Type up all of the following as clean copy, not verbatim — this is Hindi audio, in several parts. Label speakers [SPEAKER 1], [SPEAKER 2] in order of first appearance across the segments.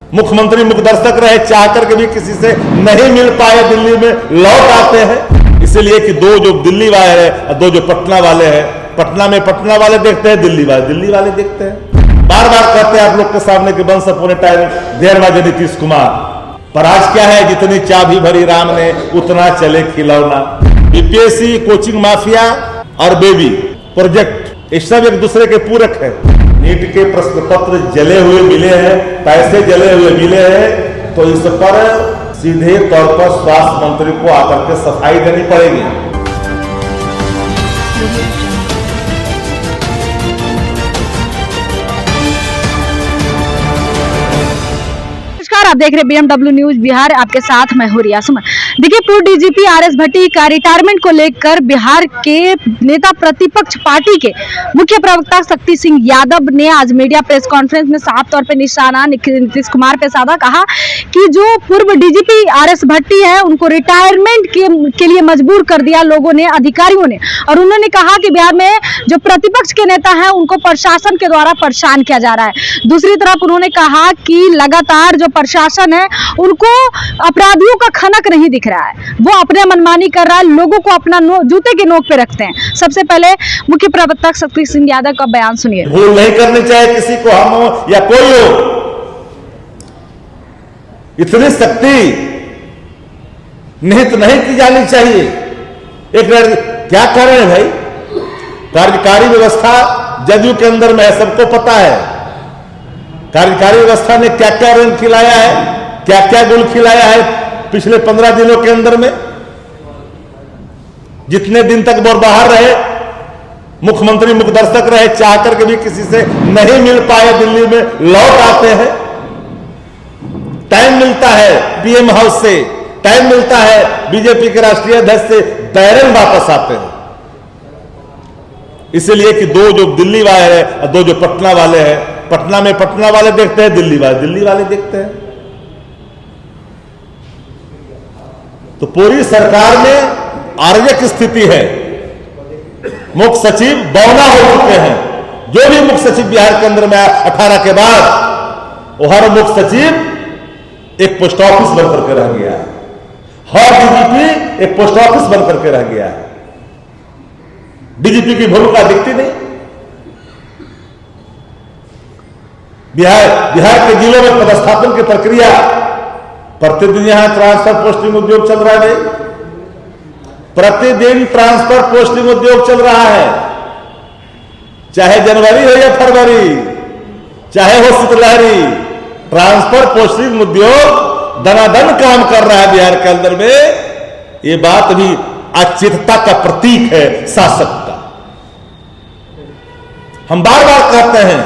[SPEAKER 1] मुख्यमंत्री मुखदर्शक रहे, चाह करके भी किसी से नहीं मिल पाए, दिल्ली में लौट आते हैं। इसलिए कि दो जो दिल्ली वाले हैं और दो जो पटना वाले हैं, पटना में पटना वाले देखते हैं, दिल्ली वाले देखते हैं। बार बार कहते हैं आप लोग के सामने कि once upon a time there was Nitish Kumar, पर आज क्या है, जितनी चाबी भरी राम ने उतना चले खिलौना। बीपीएससी, कोचिंग माफिया और बेबी प्रोजेक्ट, ये सब एक दूसरे के पूरक है। नीट के प्रश्न पत्र जले हुए मिले हैं, पैसे जले हुए मिले हैं, तो इस पर सीधे तौर पर स्वास्थ्य मंत्री को आकर के सफाई देनी पड़ेगी।
[SPEAKER 2] आप देख रहे BMW न्यूज बिहार, आपके साथ मैं हूं रिया सुमन। देखिए, पूर्व डीजीपी RS भट्टी का रिटायरमेंट को लेकर बिहार के नेता प्रतिपक्ष पार्टी के मुख्य प्रवक्ता शक्ति सिंह यादव ने आज मीडिया प्रेस कॉन्फ्रेंस में साफ तौर पे निशाना नीतीश कुमार पे साधा। कहा कि जो पूर्व डीजीपी RS भट्टी है उनको रिटायरमेंट के लिए मजबूर कर दिया लोगों ने, अधिकारियों ने, और उन्होंने कहा कि बिहार में जो प्रतिपक्ष के नेता है उनको प्रशासन के द्वारा परेशान किया जा रहा है। दूसरी तरफ उन्होंने कहा कि लगातार जो प्रशासन है उनको अपराधियों का खनक नहीं दिख रहा है, वो अपने मनमानी कर रहा है, लोगों को अपना जूते के नोक पे रखते हैं। सबसे पहले मुख्य प्रवक्ता शक्ति सिंह यादव का बयान सुनिए।
[SPEAKER 1] भूल नहीं करनी चाहिए किसी को, हम हो या कोई हो। इतनी शक्ति निहित नहीं की जानी चाहिए। एक क्या कर रहे हैं भाई, कार्यकारी व्यवस्था जदयू के अंदर में है, सबको पता है। कार्यकारी व्यवस्था ने क्या क्या रंग खिलाया है, क्या क्या गुल खिलाया है पिछले 15 दिनों के अंदर में। जितने दिन तक वो बाहर रहे, मुख्यमंत्री मुखदर्शक रहे, चाह करके भी किसी से नहीं मिल पाए, दिल्ली में लौट आते हैं। टाइम मिलता है पीएम हाउस से, टाइम मिलता है बीजेपी के राष्ट्रीय अध्यक्ष से, बैरन वापस आते हैं। इसलिए कि दो जो दिल्ली वाले हैं और दो जो पटना वाले हैं, पटना में पटना वाले देखते हैं, दिल्ली वाले देखते हैं। तो पूरी सरकार में अराजक स्थिति है। मुख्य सचिव बौना हो चुके हैं। जो भी मुख्य सचिव बिहार के अंदर में 18 के बाद, वो हर मुख्य सचिव एक पोस्ट ऑफिस बन करके रह गया है, हर डीजीपी एक पोस्ट ऑफिस बन करके रह गया है। डीजीपी की भूमिका दिखती नहीं। बिहार के जिलों में पदस्थापन की प्रक्रिया, प्रतिदिन यहां ट्रांसफर पोस्टिंग उद्योग चल रहा है। प्रतिदिन ट्रांसफर पोस्टिंग उद्योग चल रहा है, चाहे जनवरी हो या फरवरी, चाहे हो शीतलहरी, ट्रांसफर पोस्टिंग उद्योग दनादन काम कर रहा है बिहार के अंदर में। ये बात भी अचिंतता का प्रतीक है शासक का। हम बार बार कहते हैं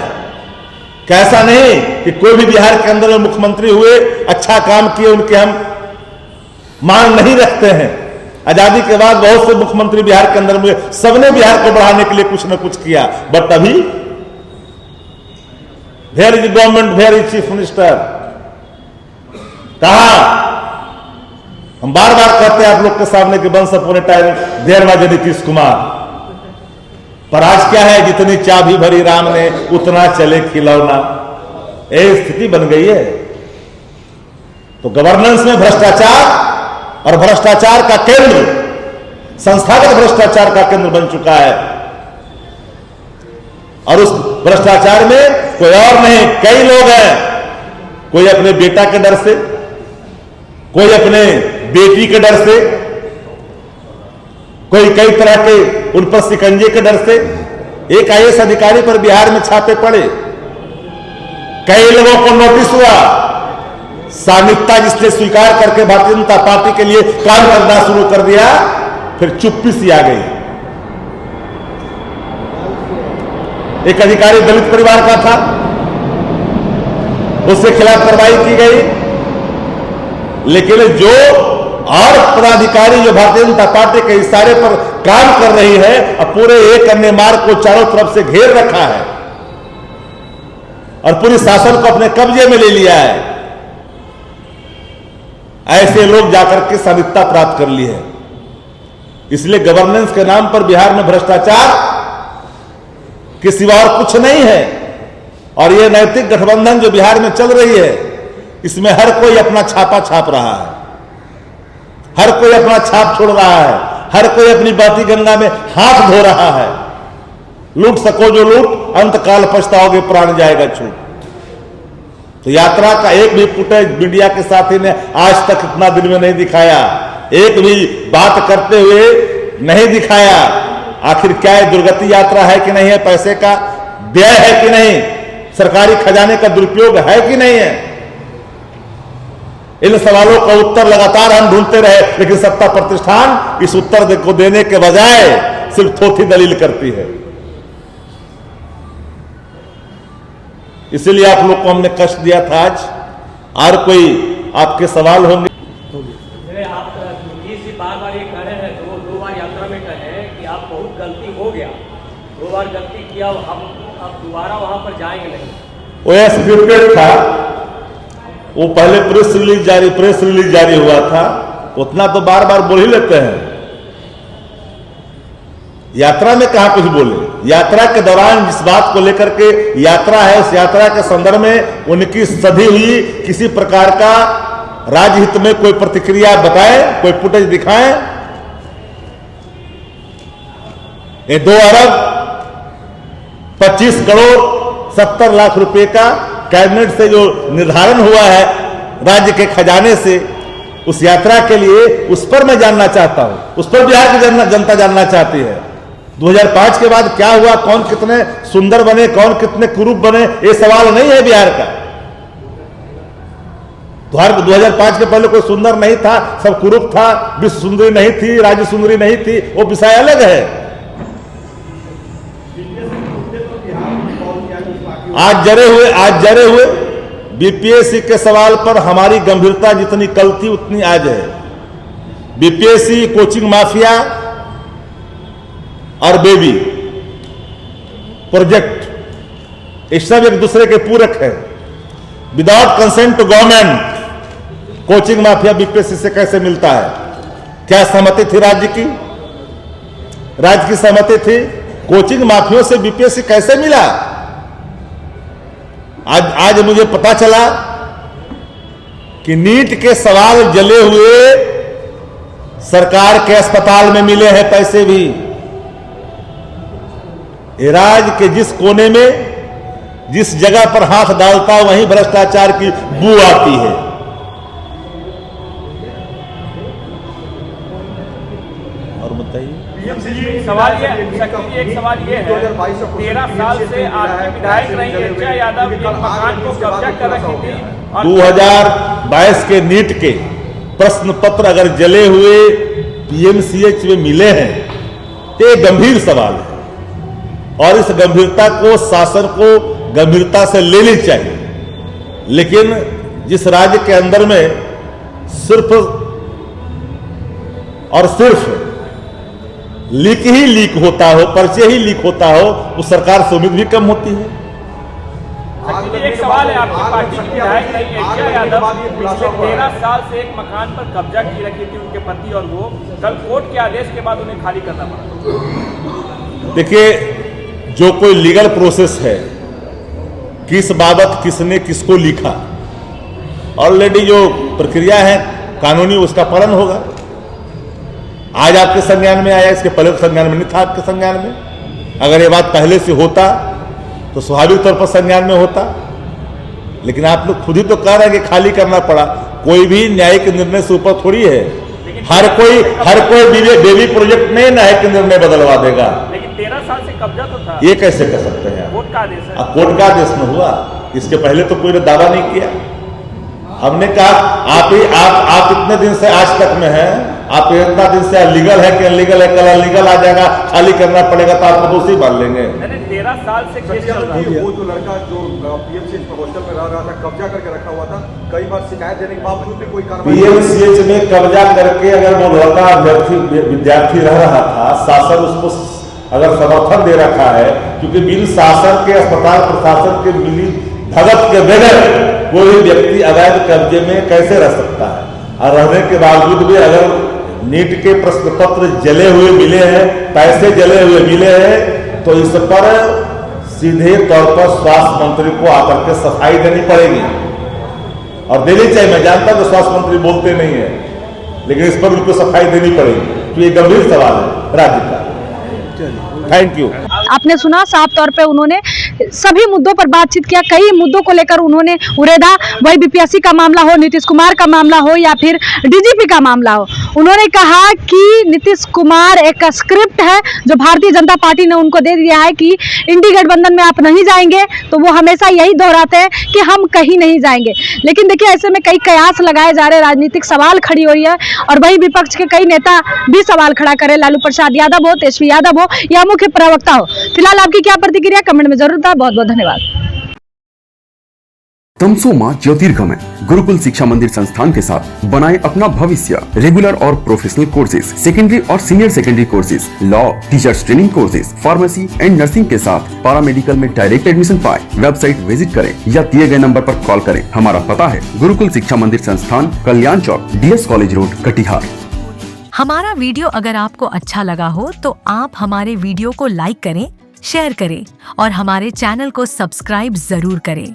[SPEAKER 1] कि ऐसा नहीं कि कोई भी बिहार के अंदर में मुख्यमंत्री हुए, अच्छा काम किए, उनके हम मान नहीं रखते हैं। आजादी के बाद बहुत से मुख्यमंत्री बिहार के अंदर में, सबने बिहार को बढ़ाने के लिए कुछ न कुछ किया, बट अभी where is government, where is chief minister, कहा। हम बार बार कहते हैं आप लोग के सामने कि once upon a time there was Nitish Kumar, पर आज क्या है, जितनी चाबी भरी राम ने उतना चले खिलौना। ये स्थिति बन गई है। तो गवर्नेंस में भ्रष्टाचार, और भ्रष्टाचार का केंद्र, संस्थागत भ्रष्टाचार का केंद्र बन चुका है। और उस भ्रष्टाचार में कोई और नहीं, कई लोग हैं। कोई अपने बेटा के डर से, कोई अपने बेटी के डर से, कोई कई तरह के उन पर शिकंजे के डर से। एक IAS अधिकारी पर बिहार में छापे पड़े, कई लोगों को नोटिस हुआ, सामिप्ता जिसने स्वीकार करके भारतीय जनता पार्टी के लिए काम करना शुरू कर दिया, फिर चुप्पी सी आ गई। एक अधिकारी दलित परिवार का था, उसके खिलाफ कार्रवाई की गई, लेकिन जो और पदाधिकारी जो भारतीय जनता पार्टी के इशारे पर काम कर रही है, और पूरे एक अन्य मार्ग को चारों तरफ से घेर रखा है और पूरी शासन को अपने कब्जे में ले लिया है, ऐसे लोग जाकर के सामिप्ता प्राप्त कर ली है। इसलिए गवर्नेंस के नाम पर बिहार में भ्रष्टाचार के सिवा और कुछ नहीं है। और ये नैतिक गठबंधन जो बिहार में चल रही है, इसमें हर कोई अपना छापा छाप रहा है, हर कोई अपना छाप छोड़ रहा है, हर कोई अपनी बाती गंगा में हाथ धो रहा है। लूट सको जो लूट, अंतकाल पछताओगे प्राण जाएगा छूट। तो यात्रा का एक भी फुटेज मीडिया के साथी ने आज तक इतना दिन में नहीं दिखाया, एक भी बात करते हुए नहीं दिखाया। आखिर क्या है, दुर्गति यात्रा है कि नहीं है, पैसे का व्यय है कि नहीं, सरकारी खजाने का दुरुपयोग है कि नहीं है। इन सवालों का उत्तर लगातार हम ढूंढते रहे, लेकिन सत्ता प्रतिष्ठान इस उत्तर को देने के बजाय सिर्फ थोथी दलील करती है। इसीलिए आप लोग को हमने कष्ट दिया था आज। और कोई आपके सवाल होंगे?
[SPEAKER 3] आप बार-बार ये कह रहे हैं, दो बार यात्रा में कहे कि आप बहुत गलती हो गया, 2 बार गलती किया, हम अब दोबारा वहां पर जाएंगे नहीं।
[SPEAKER 1] वो स्क्रिप्टेड था, वो पहले प्रेस रिलीज जारी हुआ था, उतना तो बार बार बोल ही लेते हैं। यात्रा में कहा कुछ बोले? यात्रा के दौरान जिस बात को लेकर के यात्रा है, उस यात्रा के संदर्भ में उनकी सधी हुई किसी प्रकार का राजहित में कोई प्रतिक्रिया बताए, कोई फुटेज दिखाएं। ये 2 अरब 25 करोड़ 70 लाख रुपए का कैबिनेट से जो निर्धारण हुआ है राज्य के खजाने से, उस यात्रा के लिए, उस पर मैं जानना चाहता हूं, उस पर बिहार की जनता जानना चाहती है। 2005 के बाद क्या हुआ, कौन कितने सुंदर बने, कौन कितने कुरूप बने, ये सवाल नहीं है बिहार का। 2005 के पहले कोई सुंदर नहीं था, सब कुरूप था, विश्व सुंदरी नहीं थी, राज्य सुंदरी नहीं थी, वो विषय अलग है। आज जरे हुए बीपीएससी के सवाल पर हमारी गंभीरता जितनी कल थी उतनी आज है। बीपीएससी, कोचिंग माफिया और बेबी प्रोजेक्ट, ये सब एक दूसरे के पूरक है। Without consent to government coaching mafia BPSC से कैसे मिलता है? क्या सहमति थी राज्य की? राज्य की सहमति थी? कोचिंग माफियों से बीपीएससी कैसे मिला? आज मुझे पता चला कि नीट के सवाल जले हुए सरकार के अस्पताल में मिले हैं पैसे भी। राज्य के जिस कोने में, जिस जगह पर हाथ डालता है, वहीं भ्रष्टाचार की बू आती है। और बताइए।
[SPEAKER 3] एक सवाल ये है, 13 साल से आपकी विधायक रही एच यादव एक मकान को कब्जा कर रखी थी।
[SPEAKER 1] 2022 के नीट के प्रश्न पत्र अगर जले हुए पीएमसीएच में मिले हैं तो ये गंभीर सवाल है, और इस गंभीरता को शासन को गंभीरता से लेनी चाहिए। लेकिन जिस राज्य के अंदर में सिर्फ और सिर्फ लीक ही लीक होता हो, पर्चे ही लीक होता हो, उस सरकार से उम्मीद भी कम होती है।
[SPEAKER 3] एक सवाल है, आपकी पार्टी की विधायक रही एच यादव पिछले 13 साल से एक मकान पर कब्जा की रखी थी उनके पति, और वो कल कोर्ट के आदेश के बाद उन्हें खाली करना पड़ा।
[SPEAKER 1] देखिए, जो कोई लीगल प्रोसेस है, किस बाबत किसने किसको लिखा, ऑलरेडी जो प्रक्रिया है कानूनी, उसका पालन होगा। आज आपके संज्ञान में आया, इसके पहले संज्ञान में नहीं था आपके संज्ञान में। अगर ये बात पहले से होता तो स्वाभाविक तौर पर संज्ञान में होता, लेकिन आप लोग खुद ही तो कह रहे हैं कि खाली करना पड़ा। कोई भी न्यायिक निर्णय से ऊपर थोड़ी है। हर कोई बेबी प्रोजेक्ट में न्यायिक निर्णय बदलवा देगा।
[SPEAKER 3] लेकिन 13 साल से कब्जा तो था।
[SPEAKER 1] ये कैसे कर सकते हैं?
[SPEAKER 3] कोर्ट का आदेश है।
[SPEAKER 1] कोर्ट का आदेश में हुआ, इसके पहले तो कोई ने दावा नहीं किया। हमने कहा आप इतने दिन से आज तक में हैं, आप इतना दिन से लीगल है कि अनलीगल है, कल अनलीगल आ जाएगा, खाली करना पड़ेगा तो आपको दोषी मान लेंगे।
[SPEAKER 3] 13 साल से केस चल रहा है।
[SPEAKER 4] वो जो लड़का जो पीएमसीएच हॉस्टल में रह रहा था, कब्जा करके रखा हुआ था, कई बार शिकायत देने के बावजूद भी कोई कार्रवाई।
[SPEAKER 1] पीएमसीएच में कब्जा करके अगर वो लड़का विद्यार्थी रह रहा था, शासन उसको अगर समर्थन दे रखा है, क्योंकि बिन शासन के अस्पताल प्रशासन के मिली भगत के बगैर कोई व्यक्ति अवैध कब्जे में कैसे रह सकता है? और रहने के बावजूद भी अगर नीट के प्रश्न पत्र जले हुए मिले हैं, पैसे जले हुए मिले हैं, तो इस पर सीधे तौर पर स्वास्थ्य मंत्री को आकर के सफाई देनी पड़ेगी। और देनी चाहिए। मैं जानता हूं कि स्वास्थ्य मंत्री बोलते नहीं है, लेकिन इस पर उनको सफाई देनी पड़ेगी, तो ये गंभीर सवाल है राज्य का। Thank you.
[SPEAKER 2] आपने सुना, साफ तौर पे उन्होंने सभी मुद्दों पर बातचीत किया, कई मुद्दों को लेकर उन्होंने उड़ेदा, वही बीपीएससी का मामला हो, नीतीश कुमार का मामला हो या फिर डीजीपी का मामला हो। उन्होंने कहा कि नीतीश कुमार एक स्क्रिप्ट है जो भारतीय जनता पार्टी ने उनको दे दिया है कि इंडी गठबंधन में आप नहीं जाएंगे, तो वो हमेशा यही दोहराते हैं कि हम कहीं नहीं जाएंगे। लेकिन देखिए, ऐसे में कई कयास लगाए जा रहे, राजनीतिक सवाल खड़ी हो रही है, और वही विपक्ष के कई नेता भी सवाल खड़ा करे, लालू प्रसाद यादव हो, तेजस्वी यादव हो या मुख्य प्रवक्ता हो। फिलहाल आपकी क्या प्रतिक्रिया, कमेंट में जरूर बताएं। बहुत बहुत धन्यवाद।
[SPEAKER 5] तमसोमा ज्योतिर्गमय गुरुकुल शिक्षा मंदिर संस्थान के साथ बनाए अपना भविष्य। रेगुलर और प्रोफेशनल कोर्सेज, सेकेंडरी और senior secondary courses, law, teachers training courses, pharmacy and nursing के साथ पैरामेडिकल में डायरेक्ट एडमिशन पाए। वेबसाइट विजिट करें या दिए गए नंबर पर कॉल करें। हमारा पता है गुरुकुल शिक्षा मंदिर संस्थान, कल्याण चौक, DS कॉलेज रोड, कटिहार।
[SPEAKER 6] हमारा वीडियो अगर आपको अच्छा लगा हो तो आप हमारे वीडियो को लाइक करें, शेयर करें और हमारे चैनल को सब्सक्राइब जरूर करें।